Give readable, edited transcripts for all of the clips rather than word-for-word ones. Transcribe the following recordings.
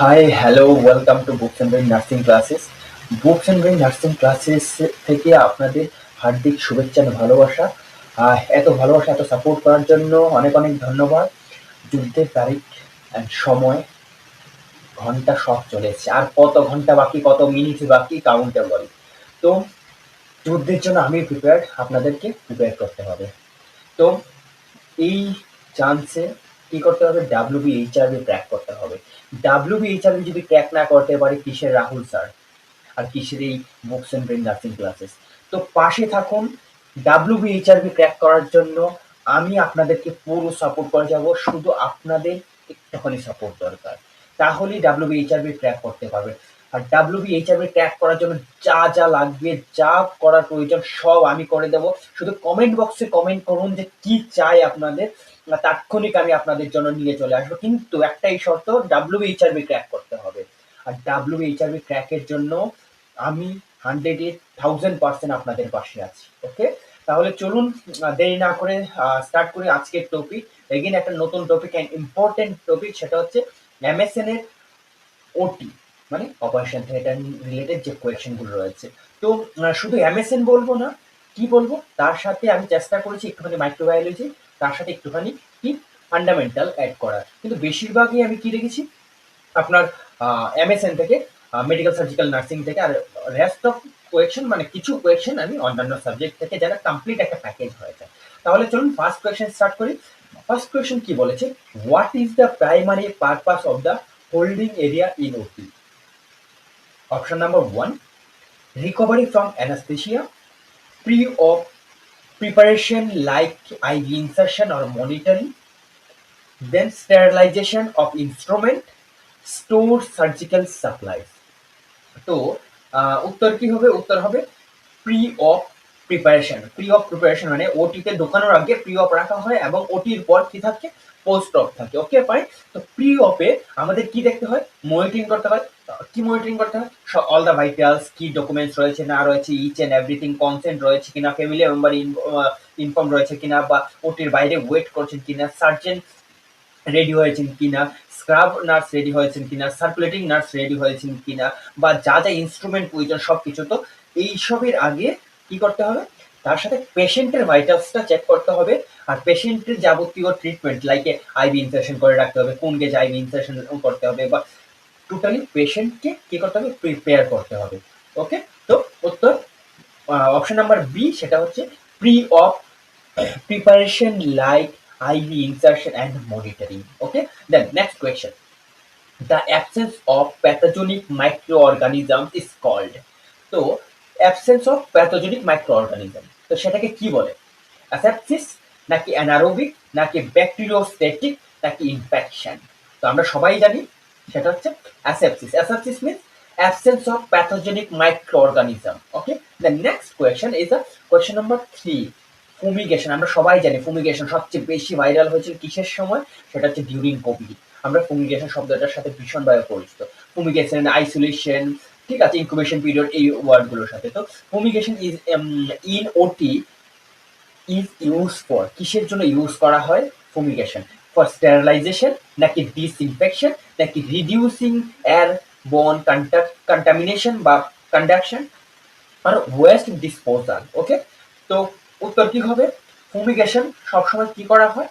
High, hello, welcome to Books and Brain Nursing Classes. Books and Brain Nursing Classes থেকে আপনাদের হার্দিক শুভেচ্ছা আর ভালোবাসা। এত ভালোবাসা, এত সাপোর্ট করার জন্য অনেক অনেক ধন্যবাদ। যুদ্ধের তারিখ অ্যান্ড সময়, ঘন্টা সব চলে এসেছে। আর কত ঘন্টা বাকি, কত মিনিট বাকি, কাউন্টেবল। তো যুদ্ধের জন্য আমি প্রিপেয়ার্ড, আপনাদেরকে প্রিপেয়ার করতে হবে। তো এই চান্সে কি করতে হবে? WBHRB ক্র্যাক করতে হবে। WBHRB যদি ক্র্যাক না করতে পারে, কিসের রাহুল স্যার আর কিসের এই books and brain nursing classes? তো পাশে থাকুন। WBHRB ক্র্যাক করার জন্য আমি আপনাদেরকে পুরো সাপোর্ট করে যাব। শুধু আপনাদের একটুখানি সাপোর্ট দরকার, তাহলেই WBHRB ক্র্যাক করতে পারবেন। আর WBHRB ক্র্যাক করার জন্য যা যা লাগবে, যা করার প্রয়োজন, সব আমি করে দেব। শুধু কমেন্ট বক্সে কমেন্ট করুন যে কি চাই আপনাদের, তাৎক্ষণিক আমি আপনাদের জন্য নিয়ে চলে আসবো। কিন্তু একটাই শর্ত, WBHRB ক্র্যাক করতে হবে। আর WBHRB ক্র্যাকের জন্য আমি 100,000% আপনাদের পাশে আছি। ওকে, তাহলে চলুন দেরি না করে স্টার্ট করি আজকের টপিক। এগেন একটা নতুন টপিক অ্যান্ড ইম্পর্টেন্ট টপিক, সেটা হচ্ছে MSN এর ওটি, মানে অপারেশন থিয়েটার রিলেটেড যে কোয়েশ্চেনগুলো রয়েছে। তো শুধু MSN বলবো না, কি বলবো তার সাথে আমি চেষ্টা করেছি একটুখানি মাইক্রোবায়োলজি, তার সাথে একটুখানি কি ফান্ডামেন্টাল অ্যাড করার। কিন্তু বেশিরভাগই আমি কি রেখেছি আপনার MSN থেকে, মেডিকেল সার্জিক্যাল নার্সিং থেকে। আর রেস্ট অফ কোয়েকশন, মানে কিছু কোয়েকশন আমি অন্যান্য সাবজেক্ট থেকে, যারা কমপ্লিট একটা প্যাকেজ হয়ে যায়। তাহলে চলুন ফার্স্ট কোয়েকশন স্টার্ট করি। ফার্স্ট কোয়েকশন কি বলেছে? What is the primary purpose of the holding area in OT? Option number 1, recovery from anesthesia, pre-op preparation like IV insertion or monitoring, then sterilization of instrument, store surgical supplies. তো উত্তর কি হবে? উত্তর হবে pre অপ preparation. Pre অপ preparation মানে ওটিতে ঢোকানোর আগে প্রি অপ রাখা হয়, এবং ওটির পর কি থাকে? পোস্ট অপ থাকে। Okay fine. তো প্রি অপে আমাদের কি দেখতে হয়? মনিটরিং করতে হয়। কি মনিটরিং করতে হয়? অল দ্য ভাইটালস, কি ডকুমেন্টস রয়েছে না রয়েছে, ইচ এন্ড এভরিথিং, কনসেন্ট রয়েছে কিনা, ফ্যামিলি মেম্বার ইনফর্ম রয়েছে কিনা, বা ওটির বাইরে ওয়েট করছেন কিনা, সার্জেন রেডি হয়েছেন কিনা, স্ক্রাব নার্স রেডি হয়েছেন কিনা, সার্কুলেটিং নার্স রেডি হয়েছেন কিনা, বা যা যা ইনস্ট্রুমেন্ট প্রয়োজন সবকিছু। তো এইসবের আগে কি করতে হবে? তার সাথে পেশেন্টের ভাইটালসটা চেক করতে হবে। আর পেশেন্টের যাবতীয় ট্রিটমেন্ট লাইক আইভি ইনসেশন করে রাখতে হবে, কোন গেজ আইভি ইনসেশন করতে হবে, বা টোটালি পেশেন্টকে কি করতে হবে? প্রিপেয়ার করতে হবে। ওকে, তো উত্তর অপশন নাম্বার বি, সেটা হচ্ছে pre of preparation like IV insertion and monitoring. Okay, then next question. The absence of pathogenic microorganism is called. তো absence of pathogenic microorganism, তো সেটাকে কি বলে? অ্যাসেপসিস, নাকি অ্যানারোবিক, নাকি ব্যাকটেরিওস্টেটিক, নাকি ইনফেকশন? তো আমরা সবাই জানি সেটা হচ্ছে asepsis. Asepsis means absence of pathogenic microorganism. Okay, the next question is a question number 3, ফুমিগেশন। আমরা সবাই জানি ফুমিগেশন সবচেয়ে বেশি ভাইরাল হয়েছিল কিসের সময়? সেটা হচ্ছে ডিউরিং কোভিড। আমরা ফুমিগেশন শব্দটার সাথে ভীষণভাবে পরিচিত। ফুমিগেশন, আইসোলেশন, ঠিক আছে, ইনকুবেশন পিরিয়ড, এই ওয়ার্ডগুলোর সাথে। তো ফুমিগেশন ইজ ইন ওটি ইজ ইউজ ফর, কিসের জন্য ইউজ করা হয় ফুমিগেশন? ফর স্টেরিলাইজেশন, নাকি ডিসইনফেকশন, নাকি রিডিউসিং এয়ার বোন কন্টামিনেশন বা কন্ডাকশন, আর ওয়েস্ট ডিসপোজাল। ওকে, তো উত্তর কি হবে? ফুমিগেশন সবসময় কি করা হয়?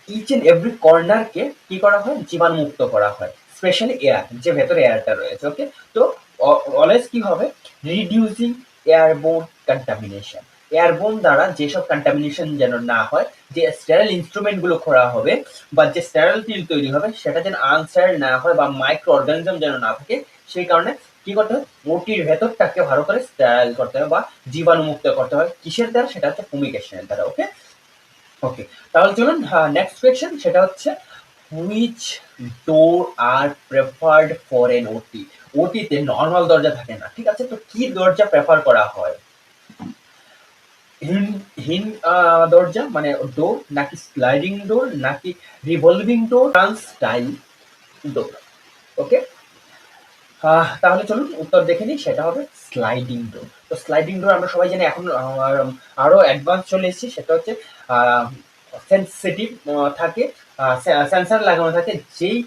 ইচ এন্ড এভরি কর্নারকে কি করা হয়? জীবাণুমুক্ত করা হয়, স্পেশালি এয়ার, যে ভেতরে এয়ারটা রয়েছে। ওকে, তো অলওয়েজ কি হবে? Reducing airborne contamination. এয়ারবোন দ্বারা যেসব কন্টামিনেশন যেন না হয়, যে স্টেরাইল ইনস্ট্রুমেন্ট গুলো করা হবে, বা যে স্টেরাইল টিল তৈরি হবে, সেটা যেন আনস্টেরাইল না হয়, বা মাইক্রো অর্গানিজম যেন না থাকে। সেই কারণে কি করতে হয়? ওটির ভেতরটাকে ভালো করে স্টেরাইল করতে হবে, বা জীবাণুমুক্ত করতে হয়। কিসের দ্বারা? সেটা হচ্ছে ফুমিগেশনের দ্বারা। ওকে, ওকে, তাহলে চলুন নেক্সট কোয়েশ্চেন, সেটা হচ্ছে which door are preferred for an OT? ওটিতে নর্মাল দরজা থাকে না, ঠিক আছে? তো কি দরজা প্রেফার করা হয়? হিন হিন দরজা মানে ডোর, নাকি স্লাইডিং ডোর, নাকি রিভলভিং ডোর, ট্রান্সটাইল ডোর? ওকে, তাহলে চলুন উত্তর দেখে নিই, সেটা হবে স্লাইডিং ডোর। তো স্লাইডিং ডোর আমরা সবাই জানি, এখন আরো অ্যাডভান্স চলে এসেছি, সেটা হচ্ছে সেন্সিটিভ থাকে, সেন্সার লাগানো থাকে। যেই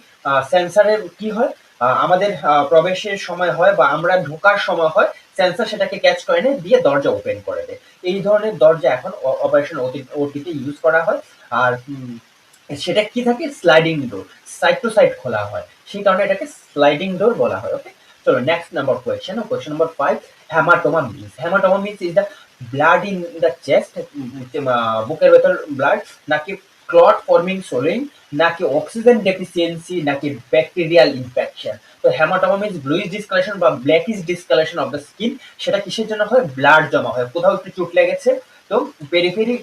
সেন্সারের কি হয়? আমাদের প্রবেশের সময় হয় বা আমরা ঢোকার সময় হয়, সেন্সর সেটাকে ক্যাচ করে নেয়, দিয়ে দরজা ওপেন করে দেয়। এই ধরনের দরজা এখন অপারেশন ওটিতে ইউজ করা হয়। আর সেটা কি থাকে, sliding door, side to side খোলা হয়, সেই কারণে এটাকে স্লাইডিং ডোর বলা হয়। ওকে, চলো next number question, question number 5, haematoma means, haematoma means is the blood in the chest, বুকের ভেতর ব্লাড, নাকি ক্লট ফর্মিং সোলিং, নাকি অক্সিজেন ডেফিসিয়েন্সি, নাকি ব্যাকটেরিয়াল ইনফেকশন। তো হেমাটোমা মিন্স ব্লুইশ ডিসকালেশন বা ব্ল্যাকিশ ডিসকালেশন অফ দ্য স্কিন। সেটা কিসের জন্য হয়, ব্লাড জমা হয়, কোথাও একটু চোট লেগেছে, তো পেরিফেরি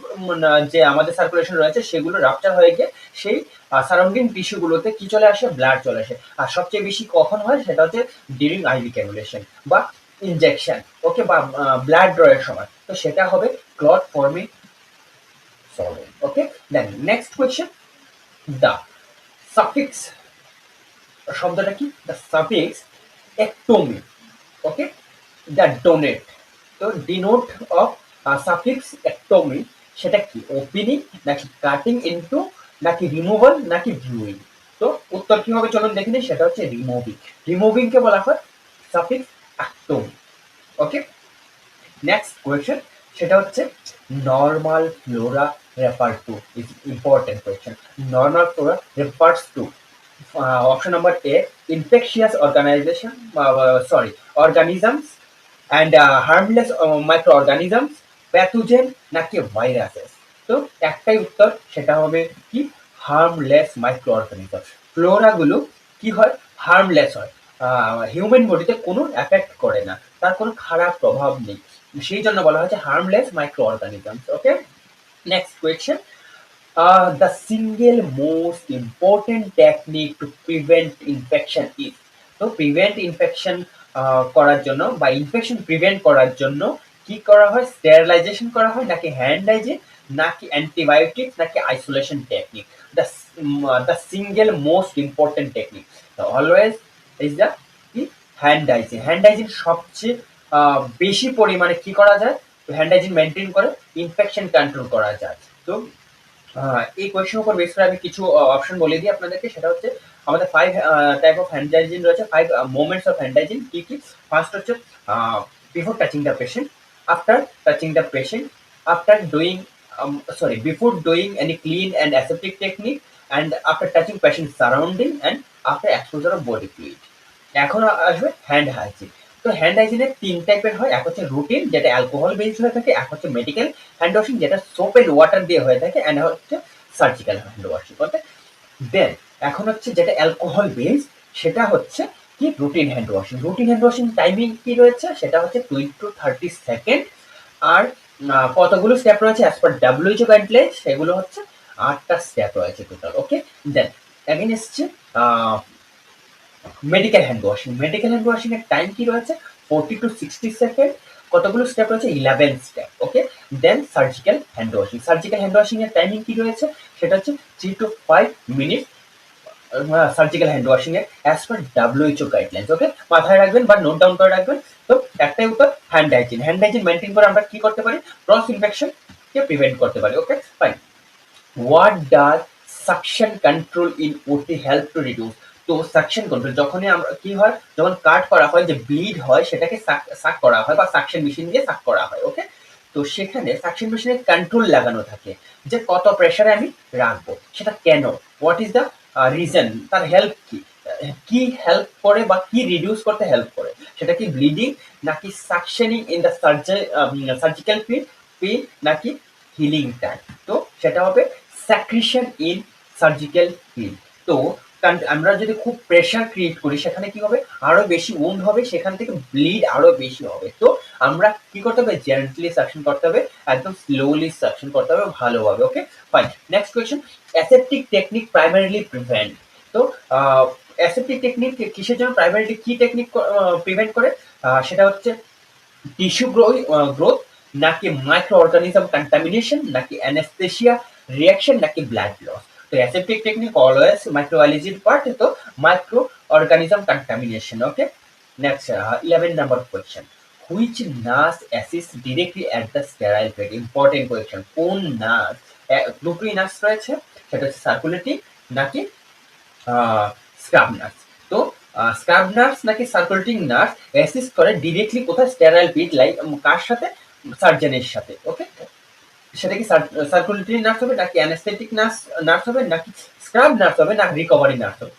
যে আমাদের সার্কুলেশন রয়েছে সেগুলো রাপচার হয়ে গিয়ে সেই সারাউন্ডিং টিস্যুগুলোতে কি চলে আসে, ব্লাড চলে আসে। আর সবচেয়ে বেশি কখন হয়, সেটা হচ্ছে ডিউরিং আইভি ক্যানুলেশন বা ইনজেকশন, ওকে, বা ব্লাড ড্রয়ের সময়, তো সেটা হবে clot forming solvent. Okay, then next question, the suffix শব্দটা কি, the suffix ectomy, okay, the donate, তো ডিনোট অফ সাফিক্স ectomy সেটা কি, ওপেনিং নাকি কাটিং ইনটু, নাকি রিমুভাল, নাকি ভিউইং। তো উত্তর কি হবে চলুন দেখে নিই, সেটা হচ্ছে রিমুভিং। রিমুভিং কে বলা হয় suffix ectomy। Okay, next question, সেটা হচ্ছে normal flora refer to, is important question. Normal flora refers to, option number A, infectious organisation, sorry, organisms and harmless micro organisms, pathogen, নাকি ভাইরাসেস। তো একটাই উত্তর, সেটা হবে কি, হার্মলেস মাইক্রো অর্গানিজম। ফ্লোরা গুলো কি হয়, হার্মলেস হয়, হিউম্যান বডিতে কোনো এফেক্ট করে না, তার কোনো খারাপ প্রভাব নেই, সেই জন্য বলা হয়েছে harmless micro organisms. Okay, next question, the single most important technique to prevent infection is, তো প্রিভেন্ট ইনফেকশন করার জন্য বা ইনফেকশন প্রিভেন্ট করার জন্য কি করা হয়, স্টেরিলাইজেশন করা হয়, নাকি হ্যান্ড হাইজিন, নাকি অ্যান্টিবায়োটিক, নাকি isolation technique. The single most important technique always is the কি, হ্যান্ড হাইজিন। হ্যান্ড হাইজিন সবচেয়ে বেশি পরিমাণে কি করা যায়, হ্যান্ড হাইজিন মেনটেন করে ইনফেকশন কন্ট্রোল করা যায়। তো এই কোয়েশ্চেন উপর বেস করে আমি কিছু অপশন বলে দিই আপনাদেরকে, সেটা হচ্ছে আমাদের 5 টাইপ অফ হ্যান্ড হাইজিন রয়েছে, 5 মোমেন্টস অফ হ্যান্ড হাইজিন কি কি। ফার্স্ট হচ্ছে before touching the patient, after touching the patient, after doing before doing any clean and aseptic technique, and after touching patient surrounding, and after exposure of body fluid. এখন আসবে hand hygiene. তো hand হাইজিনের 3 টাইপের হয়, এক হচ্ছে routine যেটা alcohol based হয়ে থাকে, এক হচ্ছে মেডিকেল হ্যান্ড ওয়াশিং যেটা সোপ এন্ড ওয়াটার দিয়ে হয়ে থাকে, এন্ড হচ্ছে সার্জিক্যাল হ্যান্ড ওয়াশিং। ওকে, দেন এখন হচ্ছে যেটা অ্যালকোহল বেসড, সেটা হচ্ছে কি, routine hand washing. Routine hand washing timing কি রয়েছে, সেটা হচ্ছে 20 to 30 সেকেন্ড। আর কতগুলো স্টেপ রয়েছে অ্যাজ পার ডাব্লিউএইচও গাইডলাইন, সেগুলো হচ্ছে 8টা স্টেপ রয়েছে টোটাল। ওকে, দেন এগেন এসছে medical hand washing. Medical hand washing এর টাইম কি রয়েছে, 40 to 60 সেকেন্ড। কতগুলো স্টেপ রয়েছে, 11 step. Okay, then surgical hand washing. Surgical hand washing এর টাইমিং কি রয়েছে, সেটা হচ্ছে 3 to 5 minute surgical hand washing এর as per WHO guidelines. Okay, মাথায় রাখবেন বা নোট ডাউন করে রাখবেন। তো একটাই উত্তর, hand hygiene. Hand hygiene maintain করে আমরা কি করতে পারি, ক্রস ইনফেকশন কে প্রিভেন্ট করতে পারি। Okay, fine. What does suction control in OT help to reduce. তো সাকশন কন্ট্রোল যখনই আমরা কি হয়, যখন কাট করা হয়, যে ব্লিড হয়, সেটাকে সাক করা হয় বা সাকশন মেশিন দিয়ে সাক করা হয়। ওকে, তো সেখানে সাকশন মেশিনে কন্ট্রোল লাগানো থাকে, যে কত প্রেসারে আমি রাখবো, সেটা কেন, হোয়াট ইজ দ্য রিজন, তার হেল্প কি, কি হেল্প করে বা কি রিডিউস করতে হেল্প করে, সেটা কি ব্লিডিং, নাকি suctioning in the surgical pain, নাকি হিলিং টাইম। তো সেটা হবে স্যাক্রিশন ইন সার্জিক্যাল পেইন। তো আমরা যদি খুব প্রেসার ক্রিয়েট করি, সেখানে কি হবে, আরো বেশি উন্ড হবে, সেখান থেকে ব্লিড আরো বেশি হবে। তো আমরা কি করতে হবে, জেন্টলি সাকশন করতে হবে, একদম স্লোলি সাকশন করতে হবে ভালোভাবে। Okay, fine. Next question, aseptic technique primarily prevent. তো অ্যাসেপ্টিক টেকনিক কিসের জন্য, প্রাইমারিলি কি টেকনিক প্রিভেন্ট করে, সেটা হচ্ছে টিস্যু গ্রোথ, নাকি মাইক্রো অর্গানিজম কন্টামিনেশন, নাকি অ্যানেস্থেসিয়া রিয়াকশন, নাকি ব্লাড লস। তো অ্যাসেপ্টিক টেকনিক অলওয়েজ মাইক্রোবায়োলজির পার্ট, তো micro organism contamination. Okay, next 11 number question, which nurse assist directly at the sterile pad. Important question, কোন নার্স, দুটোই nurse রয়েছে, সেটা হচ্ছে সার্কুলেটিং নাকি স্ক্রাব নার্স। তো স্ক্রাব নার্স নাকি সার্কুলেটিং নার্স অ্যাসিস্ট করে ডিরেক্টলি কোথায় স্টেরাইল ফিড, লাইক কার সাথে, সার্জনের সাথে। ওকে, সেটা কি সার্কুলেটরি নার্স হবে নাকি অ্যানেস্থেটিক নার্স নার্স হবে নাকি স্ক্রাব নার্স হবে না রিকভারি নার্স হবে?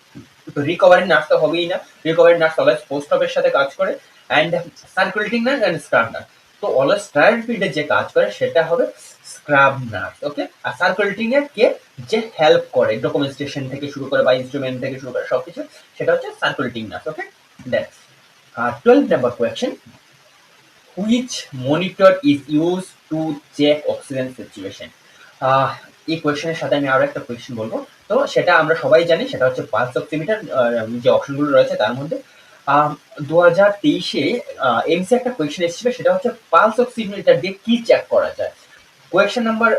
তো রিকভারি নার্স তো হবেই না, রিকভারি নার্স অলওয়েজ পোস্ট অফের সাথে কাজ করে, and circulating nurse and scrub nurse তো অলওয়েজ স্টেরাইল ফিল্ডে যে কাজ করে সেটা হবে স্ক্রাব নার্স। ওকে, আর সার্কুলেটিং এর কে যে হেল্প করে ডকুমেন্টেশন থেকে শুরু করে বা ইনস্ট্রুমেন্ট থেকে শুরু করে সবকিছু, সেটা হচ্ছে circulating nurse. Okay, that's 12 number question. Which monitor is used to check oxygen saturation? এই কোয়েশ্চেনের সাথে আমি আরো একটা কোয়েশ্চেন বলবো, তো সেটা আমরা সবাই জানি, সেটা হচ্ছে পালস অক্সিমিটার। যে অপশনগুলো রয়েছে তার মধ্যে 2023-এ এমসি একটা কোয়েশ্চেন এসেছিল, সেটা হচ্ছে পালস অক্সিমিটার দিয়ে কি চেক করা যায়। কোয়েশ্চেন নাম্বার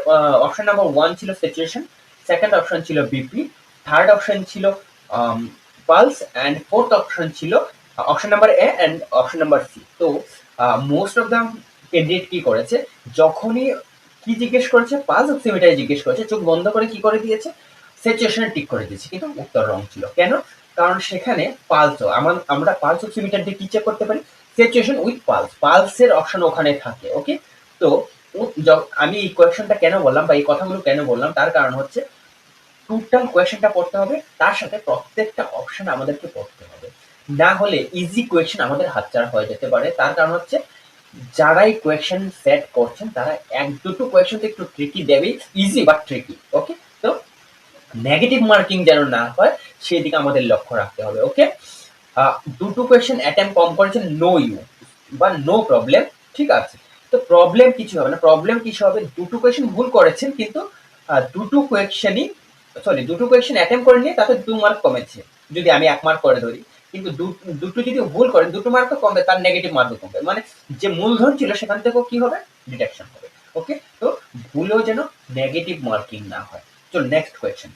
অপশন নাম্বার 1 ছিল স্যাচুরেশন, সেকেন্ড অপশন ছিল বিপি, থার্ড অপশন ছিল পালস, অ্যান্ড ফোর্থ অপশন ছিল option number A and option number C. তো মোস্ট অফ দ্য ক্যান্ডিডেট কি করেছে, যখনই কি জিজ্ঞেস করেছে, পালস অক্সিমিটার জিজ্ঞেস করেছে, চোখ বন্ধ করে কি করে দিয়েছে, স্যাচুরেশন টিক করে দিয়েছে, কিন্তু উত্তর রং ছিল। কেন? কারণ সেখানে পালস, আমরা পালস অক্সিমিটার দিয়ে কি চেক করতে পারি, স্যাচুরেশন উইথ পালস, পালসের অপশন ওখানে থাকে। ওকে, তো আমি এই কোয়েশ্চনটা কেন বললাম বা এই কথাগুলো কেন বললাম, তার কারণ হচ্ছে টোটাল কোয়েশ্চেনটা পড়তে হবে, তার সাথে প্রত্যেকটা অপশন আমাদেরকে পড়তে হবে, না হলে ইজি কোয়েশ্চেন আমাদের হাতছাড়া হয়ে যেতে পারে। তার কারণ হচ্ছে যারাই কোয়েশ্চেন সেট করছেন তারা এক দুটো কোয়েশ্চেন তো একটু ট্রিকি দেবেই, ইজি বাট ট্রিকি। ওকে, তো নেগেটিভ মার্কিং যেন না হয় সেই দিকে আমাদের লক্ষ্য রাখতে হবে। ওকে, দুটো কোয়েশ্চেন অ্যাটেম্প কম করেছেন, নো ইউ বা নো প্রবলেম, ঠিক আছে। তো প্রবলেম কিছু হবে না, প্রবলেম কিছু হবে, দুটো কোয়েশ্চেন ভুল করেছেন কিন্তু দুটো কোয়েশ্চেনই, সরি, দুটো কোয়েশ্চেন অ্যাটেম্প করে নিয়ে তাতে 2 মার্ক কমেছে, যদি আমি 1 মার্ক করে ধরি। কিন্তু দুটো যদি ভুল করেন 2 মার্কও কমবে, তার নেগেটিভ মার্কও কমবে, মানে যে মূলধন ছিল সেখান থেকেও কি হবে, ডিডাকশন হবে। ওকে, তো ভুলেও যেন নেগেটিভ মার্কিং না হয়। চলো next question,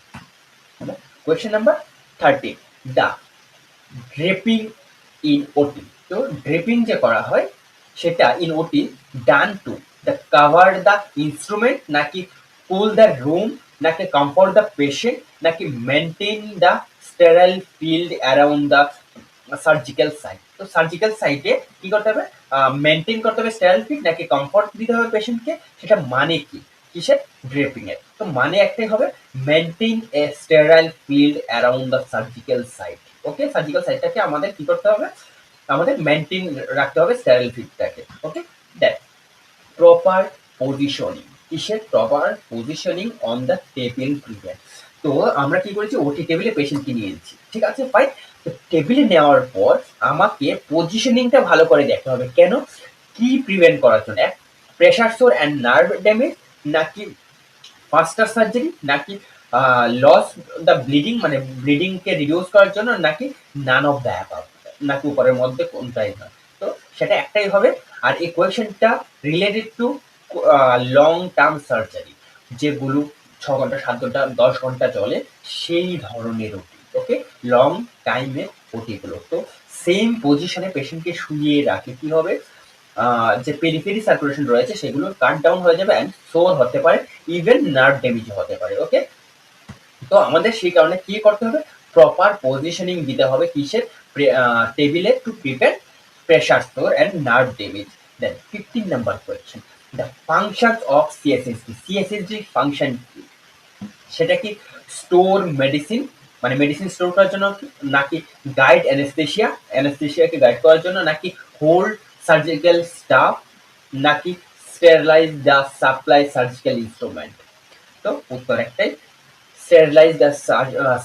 question number 30, the draping in OT. তো ড্রেপিং যে করা হয় সেটা in OT done to the cover the instrument নাকি কুল দ্য রুম নাকি কমফোর্ট দ্য পেশেন্ট নাকি maintain the sterile field around the surgical site. তো surgical সাইটে কি করতে হবে, মেনটেন করতে হবে স্টেরাইল ফিল্ড নাকি কমফোর্ট দিতে হবে পেশেন্টকে, সেটা মানে কি, কিসের, ড্রেপিং এর। তো মানে একটাই হবে, maintain a sterile field around the surgical site. Okay, surgical সাইটটাকে আমাদের কি করতে হবে, আমাদের মেনটেন রাখতে হবে স্টেরাইল ফিল্ডটাকে। ওকে, দ্যাট প্রপার পজিশনিং, কিসের proper positioning on the table prevent. তো আমরা কি করেছি, ওটি টেবিলে পেশেন্টকে নিয়ে এসেছি, ঠিক আছে ফাইন। তো টেবিলে নেওয়ার পর আমাকে পজিশনিংটা ভালো করে দেখতে হবে, কেন, কি প্রিভেন্ট করার জন্য, pressure sore and nerve damage নাকি ফাস্টার সার্জারি নাকি লস দ্য ব্লিডিং, মানে ব্লিডিং কে রিডিউস করার জন্য নাকি নান অফ দ্য অ্যাবাভ, নাকি উপরের মধ্যে কোনটাই নয়। তো সেটা একটাই হবে। আর এই কোয়েশ্চেনটা related to long term surgery, যেগুলো 6 ঘন্টা 7 ঘন্টা 10 ঘন্টা চলে, সেই ধরনের ওটি। ওকে, লং টাইমে ওটিগুলো। তো সেম পজিশনে পেশেন্টকে শুয়ে রাখে কি হবে, যে পেরিফেরি সার্কুলেশন রয়েছে সেগুলো কাট ডাউন হয়ে যাবে, অ্যান্ড সোর হতে পারে, ইভেন নার্ভ ড্যামেজ হতে পারে। ওকে, তো আমাদের সেই কারণে কি করতে হবে, প্রপার পজিশনিং দিতে হবে, কিসের, টেবিলে, to prevent pressure sore and nerve damage. Then 15 number question, the functions of CSSD. CSSD function কি, সেটা কি স্টোর মেডিসিন, মানে মেডিসিন স্টোর করার জন্য, নাকি গাইড অ্যানেস্থেশিয়া, অ্যানেস্থেশিয়াকে গাইড করার জন্য, নাকি হোল্ড সার্জিক্যাল স্টাফ, নাকি sterilize the supply surgical instrument. তো উত্তর একটাই, sterilize the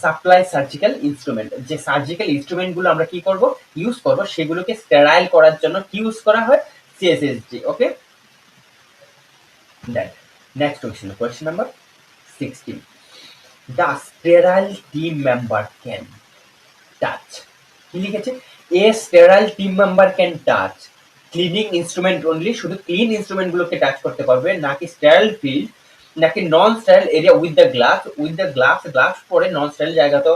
supply surgical instrument. যে সার্জিক্যাল ইনস্ট্রুমেন্ট গুলো আমরা কি করব, ইউজ করব, সেগুলোকে স্টেরাইল করার জন্য কি ইউজ করা হয়, CSSD. Okay, then next question, question number 16, the sterile team member can touch, কি লিখেছে, a sterile team member can touch cleaning instrument only, শুধু ক্লিন ইনস্ট্রুমেন্ট গুলোকে টাচ করতে পারবে, নাকি স্টেরাইল ফিল্ড, নাকি non sterile area with the gloves, with the gloves, gloves পরে non sterile জায়গা তো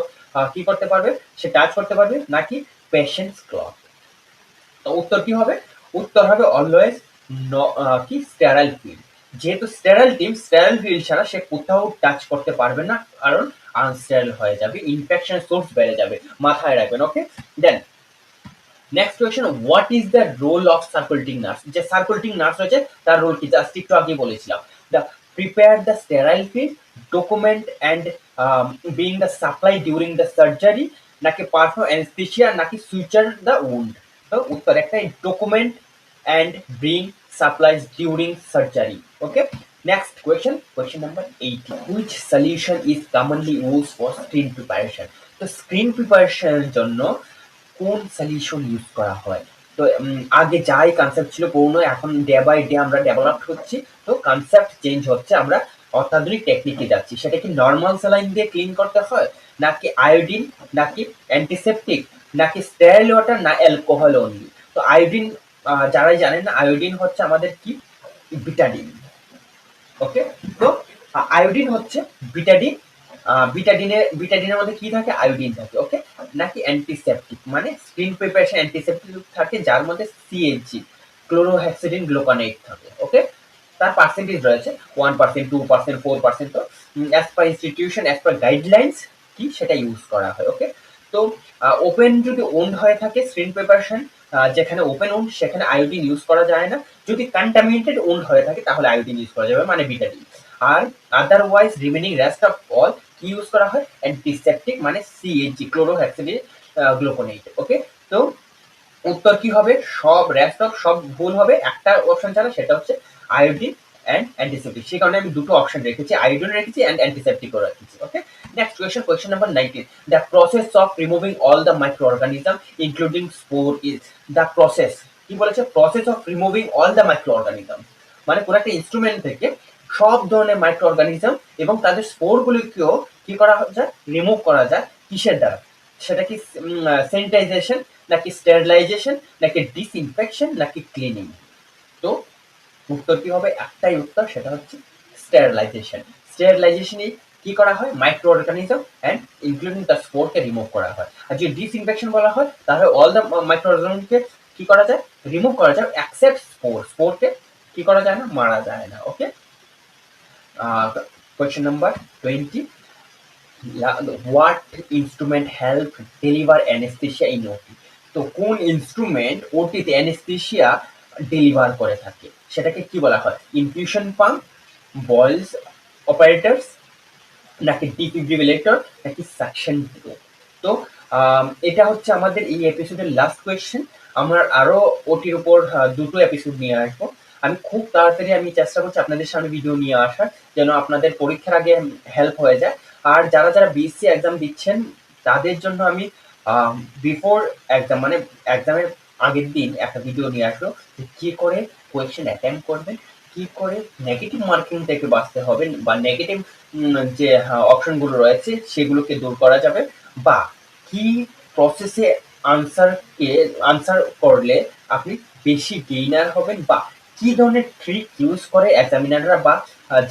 কি করতে পারবে, সে টাচ করতে পারবে, নাকি পেশেন্টস ক্লথ। তো উত্তর কি হবে, উত্তর হবে অলওয়েজ কি স্টেরাইল ফিল্ড। যেহেতু স্টেরাইল টিম, স্টেরাইল ফিল্ড ছাড়া সে কোথাও টাচ করতে পারবে না, কারণ আনস্টেরাইল হয়ে যাবে, ইনফেকশন সোর্স বেড়ে যাবে, মাথায় রাখবেন। Okay, then next question, what is the role of circulating nurse? যে সার্কুলেটিং নার্স রয়েছে তার রোল কি, জাস্ট একটু আগে বলেছিলাম, the prepare the sterile field, document and bring the supply during the surgery, নাকি পারফর্ম অ্যানেস্থেসিয়া, নাকি সুইচার দ্য উন্ড? তো উত্তর একটাই, document and bring supplies during surgery. Okay, next question, question number 80, which solution is commonly use for screen preparation? তো screen প্রিপারেশনের জন্য কোন solution use করা হয়? তো আগে যাই কনসেপ্ট ছিল পুরনো, এখন ডে বাই ডে আমরা ডেভেলপ হচ্ছি, তো কনসেপ্ট চেঞ্জ হচ্ছে, আমরা অত্যাধুনিক টেকনিকে যাচ্ছি। সেটা কি নর্মাল স্যালাইন দিয়ে ক্লিন করতে হয়, নাকি আয়োডিন, নাকি অ্যান্টিসেপটিক, নাকি স্টেরাইল ওয়াটার, না অ্যালকোহল অনলি? তো আয়োডিন, যারাই জানেন না, আয়োডিন হচ্ছে আমাদের কি, বিটাডিন। ওকে, তো আয়োডিন হচ্ছে বিটাডিন, বিটাডিনের মধ্যে কি থাকে, আয়োডিন থাকে। ওকে, নাকি অ্যান্টিসেপটিক, মানে স্ক্রিন প্রিপারেশন অ্যান্টিসেপটিক থাকে যার মধ্যে সিএইচজি, ক্লোরোহেক্সিডিন গ্লুকানেট থাকে। ওকে, তার পার্সেন্টেজ রয়েছে 1%, 2%, 4%। তো as per institution, as per guidelines কি সেটা ইউজ করা হয়। ওকে, তো ওপেন যদি ওন্ড হয়ে থাকে স্ক্রিন প্রিপারেশন, যেখানে ওপেন ওন্ড সেখানে আয়োডিন ইউজ করা যায় না। যদি কন্টামিনেটেড ওন্ড হয়ে থাকে তাহলে আয়োডিন ইউজ করা যাবে, মানে বিটাডিন। আর otherwise remaining rest of all কি ইউজ করা হয়, অ্যান্টিসেপটিক, মানে সিএইচজি, ক্লোরোহেক্সিডিন গ্লুকোনেট। ওকে, তো উত্তর কি হবে, সব রেস্ট অফ সব ভুল হবে, একটা অপশন ছাড়া, সেটা হচ্ছে আয়োডিন অ্যান্ড অ্যান্টিসেপটিক। সেই কারণে আমি দুটো অপশন রেখেছি, আয়োডিন রেখেছি অ্যান্ড অ্যান্টিসেপটিকও রেখেছি। Okay, next question, question number 19, the process of removing all the micro organism including spore is, the process কি বলেছে, process of removing all the micro organism, মানে কোনো একটা ইনস্ট্রুমেন্ট থেকে সব ধরনের মাইক্রো অর্গানিজম এবং তাদের স্পোরগুলিকেও কি করা যায়, রিমুভ করা যায়, কিসের দ্বারা? সেটা কি স্যানিটাইজেশন, নাকি স্টেরিলাইজেশন, নাকি ডিসইনফেকশন, নাকি ক্লিনিং? তো উত্তর কি হবে, একটাই উত্তর, সেটা হচ্ছে স্টেরিলাইজেশন। স্টেরিলাইজেশনে কি করা হয়, micro organism and including the স্পোরকে রিমুভ করা হয়। আর যদি ডিসইনফেকশন বলা হয় তাহলে অল দ্য মাইক্রো অর্গানিজমকে কি করা যায়, রিমুভ করা যায়, অ্যাকসেপ্ট স্পোর, স্পোরকে কি করা যায় না, মারা যায় না। Okay, question number 20, what instrument help deliver anaesthesia in OT? তো কোন ইনস্ট্রুমেন্ট ওটিতে অ্যানেস্থেসিয়া ডেলিভার করে থাকে, সেটাকে কি বলা হয়, ইনফিউশন পাম্প, বয়েলস অপারেটরস, নাকি ডিফিব্রিলেটর, নাকি সাকশন টিউব? তো এটা হচ্ছে আমাদের এই এপিসোডের লাস্ট কোয়েশ্চেন। আমরা আরো ওটির উপর দুটো এপিসোড নিয়ে আসবো। আমি খুব তাড়াতাড়ি আমি চেষ্টা করছি আপনাদের সামনে ভিডিও নিয়ে আসার, যেন আপনাদের পরীক্ষার আগে হেল্প হয়ে যায়। আর যারা যারা বিএসসি এক্সাম দিচ্ছেন তাদের জন্য আমি বিফোর এক্সাম, মানে এক্সামের আগের দিন একটা ভিডিও নিয়ে আসবো, যে কি করে কোয়েশ্চেন অ্যাটেম্প করবেন, কি করে নেগেটিভ মার্কিং থেকে বাঁচতে হবে, বা নেগেটিভ যে অপশনগুলো রয়েছে সেগুলোকে দূর করা যাবে, বা কি প্রসেসে আনসারকে আনসার করলে আপনি বেশি গেইনার হবেন, বা কি ধরনের ট্রিক ইউজ করে এক্সামিনাররা, বা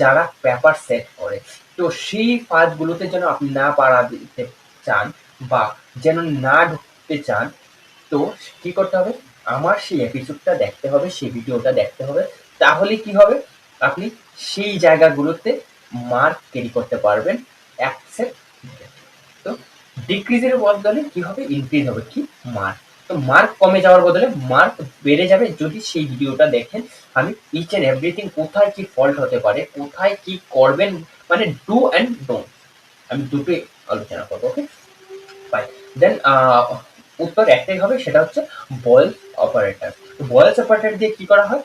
যারা পেপার সেট করে। তো সেই ফাঁদগুলোতে যেন আপনি না পাড়া দিতে চান, বা যেন না ঢুকতে চান, তো কি করতে হবে, আমার সেই এপিসোডটা দেখতে হবে, সেই ভিডিওটা দেখতে হবে। তাহলে কি হবে, আপনি সেই জায়গাগুলোতে মার্ক ক্যারি করতে পারবেন, অ্যাকসেপ্ট। তো ডিক্রিজের বদলে কি হবে, ইনক্রিজ হবে কি, মার্ক। তো মার্ক কমে যাওয়ার বদলে মার্ক বেড়ে যাবে যদি সেই ভিডিওটা দেখেন। আমি ইচ এন্ড এভরিথিং, কোথায় কি ফল্ট হতে পারে, কোথায় কি করবেন, মানে ডু অ্যান্ড ডোন্ট, আমি দুটোই আলোচনা করবো। ওকে, ফাইন। দেন উত্তর একটাই হবে, সেটা হচ্ছে বয়েলস অপারেটর। বয়েলস অপারেটর দিয়ে কি করা হয়,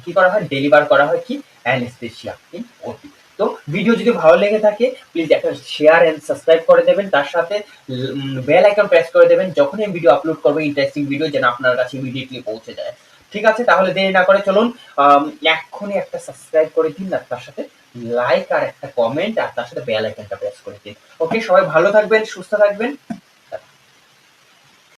কি করা হয়, ডেলিভার করা হয় কি, অ্যানেস্থেসিয়া ইন ওটি। তো ভিডিও যদি ভালো লেগে থাকে প্লিজ একটা শেয়ার এন্ড সাবস্ক্রাইব করে দেবেন, তার সাথে বেল আইকন প্রেস করে দেবেন, যখনই আমি ভিডিও আপলোড করবো ইন্টারেস্টিং ভিডিও যেন আপনার কাছে ইমিডিয়েটলি পৌঁছে যায়। ঠিক আছে, তাহলে দেরি না করে চলুন এক্ষুনি একটা সাবস্ক্রাইব করে দিন, আর তার সাথে লাইক আর একটা কমেন্ট, আর তার সাথে বেল আইকনটা প্রেস করে দিন। ওকে, সবাই ভালো থাকবেন, সুস্থ থাকবেন।